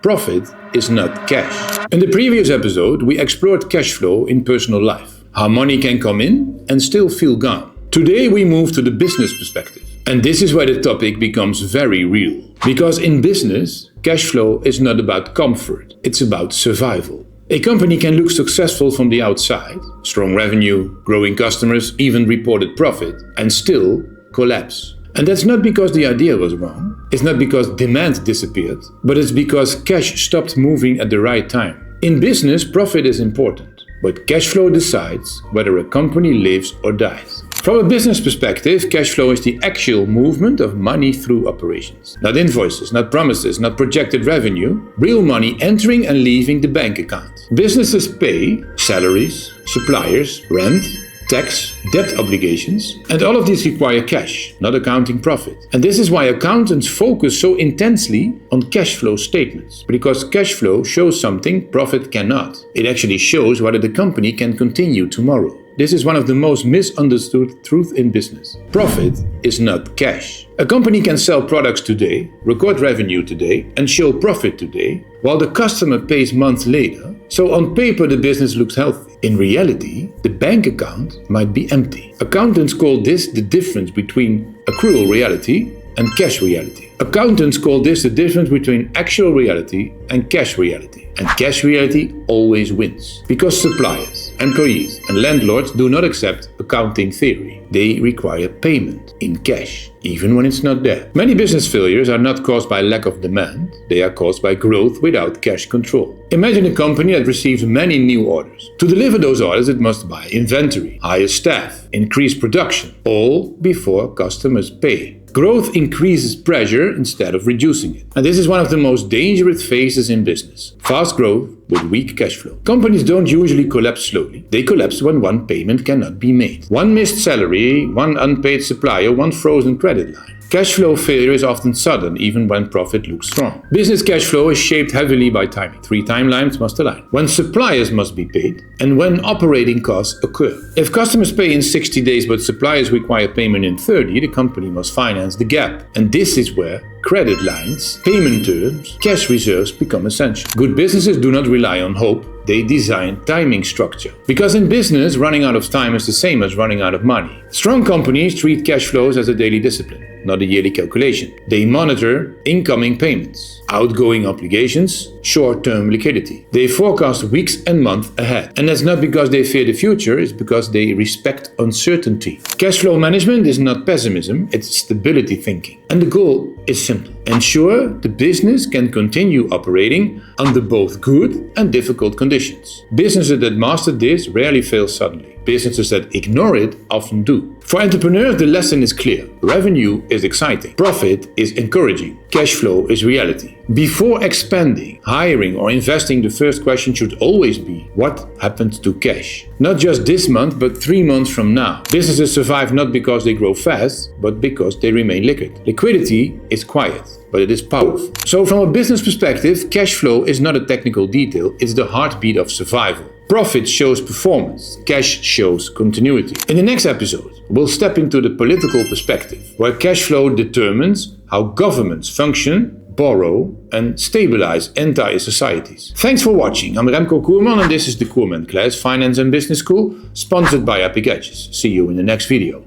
Profit is not cash. In the previous episode, we explored cash flow in personal life, how money can come in and still feel gone. Today we move to the business perspective. And this is where the topic becomes very real. Because in business, cash flow is not about comfort, it's about survival. A company can look successful from the outside, strong revenue, growing customers, even reported profit, and still collapse. And that's not because the idea was wrong, it's not because demand disappeared, but it's because cash stopped moving at the right time. In business, profit is important, but cash flow decides whether a company lives or dies. From a business perspective, cash flow is the actual movement of money through operations. Not invoices, not promises, not projected revenue, real money entering and leaving the bank account. Businesses pay salaries, suppliers, rent, tax, debt obligations, and all of these require cash, not accounting profit. And this is why accountants focus so intensely on cash flow statements, because cash flow shows something profit cannot. It actually shows whether the company can continue tomorrow. This is one of the most misunderstood truths in business. Profit is not cash. A company can sell products today, record revenue today, and show profit today, while the customer pays months later. So on paper the business looks healthy. In reality, the bank account might be empty. Accountants call this the difference between accrual reality and cash reality. Accountants call this the difference between actual reality and cash reality. And cash reality always wins. Because suppliers, employees, and landlords do not accept accounting theory. They require payment in cash, even when it's not there. Many business failures are not caused by lack of demand, they are caused by growth without cash control. Imagine a company that receives many new orders. To deliver those orders, it must buy inventory, hire staff, increase production, all before customers pay. Growth increases pressure instead of reducing it. And this is one of the most dangerous phases in business. Fast growth with weak cash flow. Companies don't usually collapse slowly. They collapse when one payment cannot be made. One missed salary, one unpaid supplier, one frozen credit line. Cash flow failure is often sudden, even when profit looks strong. Business cash flow is shaped heavily by timing. 3 timelines must align. When suppliers must be paid, and when operating costs occur. If customers pay in 60 days but suppliers require payment in 30, the company must finance the gap. And this is where credit lines, payment terms, cash reserves become essential. Good businesses do not rely on hope, they design timing structure. Because in business, running out of time is the same as running out of money. Strong companies treat cash flows as a daily discipline, not a yearly calculation. They monitor incoming payments, outgoing obligations, short-term liquidity. They forecast weeks and months ahead. And that's not because they fear the future, it's because they respect uncertainty. Cash flow management is not pessimism, it's stability thinking. And the goal is simple. Ensure the business can continue operating under both good and difficult conditions. Businesses that master this rarely fail suddenly. Businesses that ignore it often do. For entrepreneurs, the lesson is clear. Revenue is exciting. Profit is encouraging. Cash flow is reality. Before expanding, hiring, or investing, the first question should always be, what happens to cash? Not just this month, but 3 months from now. Businesses survive not because they grow fast, but because they remain liquid. Liquidity is quiet, but it is powerful. So from a business perspective, cash flow is not a technical detail, it's the heartbeat of survival. Profit shows performance, cash shows continuity. In the next episode, we'll step into the political perspective, where cash flow determines how governments function, borrow, and stabilize entire societies. Thanks for watching. I'm Remco Coerman and this is the Coerman class, Finance and Business School, sponsored by Epic Edges. See you in the next video.